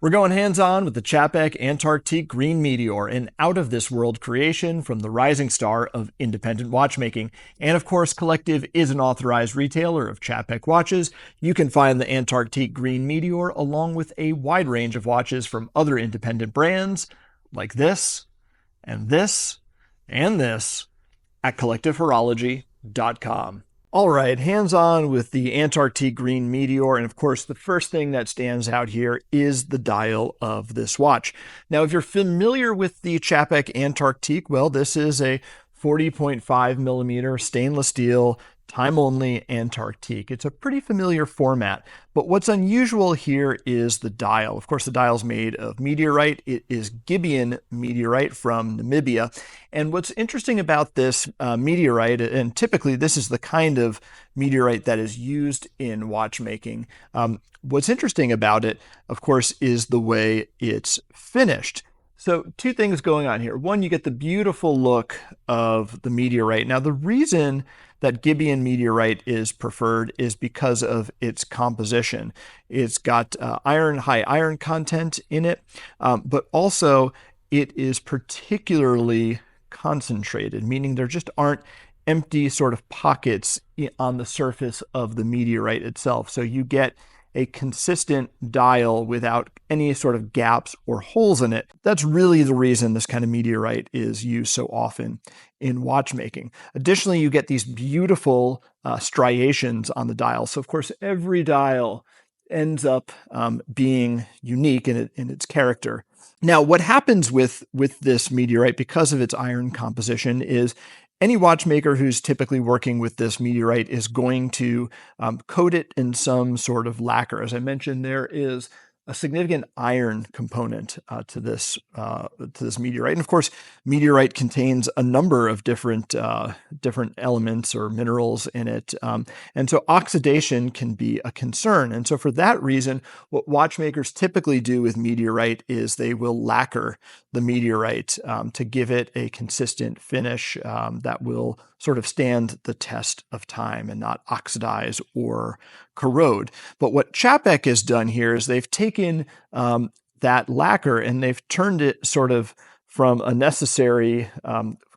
We're going hands-on with the Czapek Antarctique Green Meteor, an out-of-this-world creation from the rising star of independent watchmaking. And of course, Collective is an authorized retailer of Czapek watches. You can find the Antarctique Green Meteor along with a wide range of watches from other independent brands like this, and this, and this at collectivehorology.com. All right, hands-on with the Antarctique Green Meteor, and of course the first thing that stands out here is the dial of this watch. Now, if you're familiar with the Czapek Antarctique, well, this is a 40.5mm stainless steel time-only Antarctique. It's a pretty familiar format, but what's unusual here is the dial. Of course, the dial's made of meteorite. It is Gibeon meteorite from Namibia. And what's interesting about this meteorite, and typically this is the kind of meteorite that is used in watchmaking, what's interesting about it, of course, is the way it's finished. So two things going on here. One, you get the beautiful look of the meteorite. Now, the reason that Gibeon meteorite is preferred is because of its composition. It's got high iron content in it, but also it is particularly concentrated, meaning there just aren't empty sort of pockets on the surface of the meteorite itself. So you get a consistent dial without any sort of gaps or holes in it. That's really the reason this kind of meteorite is used so often in watchmaking. Additionally, you get these beautiful striations on the dial. So of course, every dial ends up being unique in its character. Now, what happens with this meteorite, because of its iron composition, is any watchmaker who's typically working with this meteorite is going to coat it in some sort of lacquer. As I mentioned, there is a significant iron component to this meteorite, and of course, meteorite contains a number of different elements or minerals in it, and so oxidation can be a concern. And so, for that reason, what watchmakers typically do with meteorite is they will lacquer the meteorite to give it a consistent finish that will sort of stand the test of time and not oxidize or corrode. But what Czapek has done here is they've taken that lacquer and they've turned it sort of from a necessary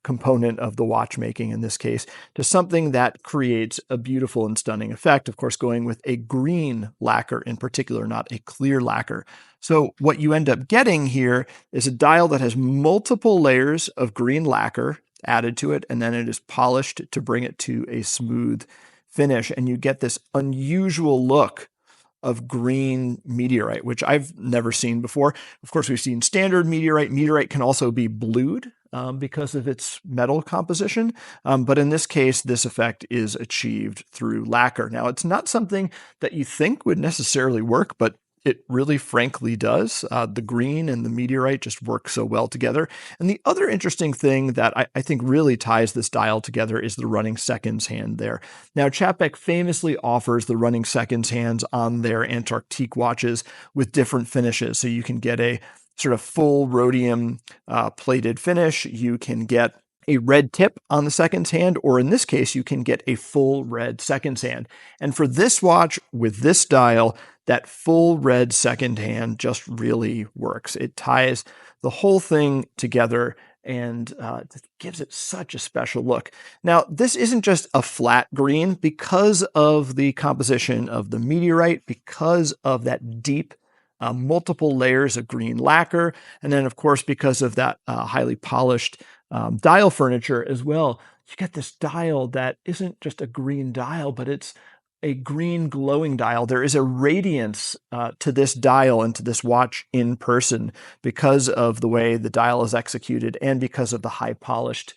component of the watchmaking in this case to something that creates a beautiful and stunning effect, of course, going with a green lacquer in particular, not a clear lacquer. So what you end up getting here is a dial that has multiple layers of green lacquer added to it, and then it is polished to bring it to a smooth finish, and you get this unusual look of green meteorite, which I've never seen before. Of course, we've seen standard meteorite. Meteorite can also be blued because of its metal composition, but in this case, this effect is achieved through lacquer. Now, it's not something that you think would necessarily work, but it really frankly does. The green and the meteorite just work so well together. And the other interesting thing that I think really ties this dial together is the running seconds hand there. Now, Czapek famously offers the running seconds hands on their Antarctique watches with different finishes. So you can get a sort of full rhodium plated finish. You can get a red tip on the seconds hand, or in this case, you can get a full red seconds hand. And for this watch with this dial, that full red second hand just really works. It ties the whole thing together and gives it such a special look. Now, this isn't just a flat green because of the composition of the meteorite, because of that deep multiple layers of green lacquer, and then, of course, because of that highly polished dial furniture as well. You get this dial that isn't just a green dial, but it's a green glowing dial. There is a radiance to this dial and to this watch in person because of the way the dial is executed and because of the high polished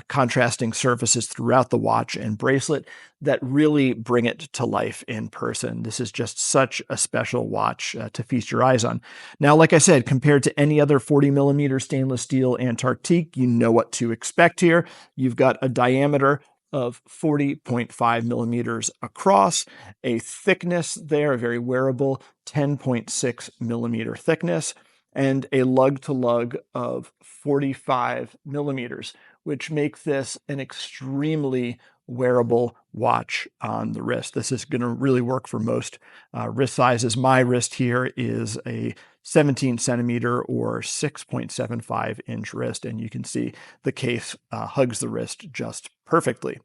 contrasting surfaces throughout the watch and bracelet that really bring it to life in person. This is just such a special watch to feast your eyes on. Now, like I said, compared to any other 40mm stainless steel Antarctique, you know what to expect here. You've got a diameter of 40.5mm across, a thickness there, a very wearable 10.6mm thickness, and a lug-to-lug of 45mm, which makes this an extremely wearable watch on the wrist. This is going to really work for most wrist sizes. My wrist here is a 17 centimeter or 6.75 inch wrist, and you can see the case hugs the wrist just perfectly.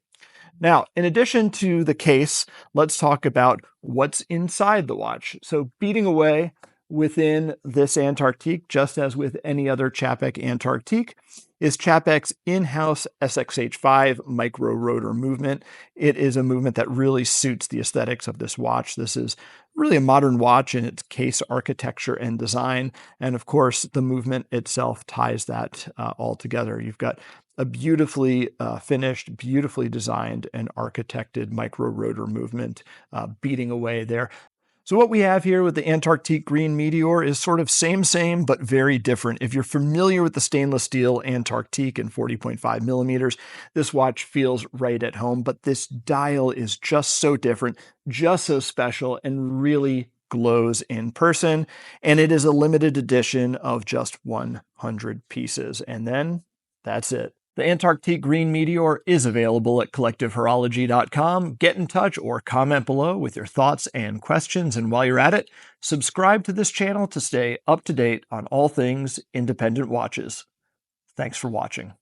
Now, in addition to the case, let's talk about what's inside the watch. So beating away within this Antarctique, just as with any other Czapek Antarctique, is Czapek's in-house SXH5 micro rotor movement. It is a movement that really suits the aesthetics of this watch. This is really a modern watch in its case architecture and design. And of course, the movement itself ties that all together. You've got a beautifully finished, beautifully designed and architected micro rotor movement beating away there. So what we have here with the Antarctique Green Meteor is sort of same, but very different. If you're familiar with the stainless steel Antarctique in 40.5 millimeters, this watch feels right at home, but this dial is just so different, just so special, and really glows in person. And it is a limited edition of just 100 pieces. And then that's it. The Antarctique Green Meteor is available at collectivehorology.com. Get in touch or comment below with your thoughts and questions. And while you're at it, subscribe to this channel to stay up to date on all things independent watches. Thanks for watching.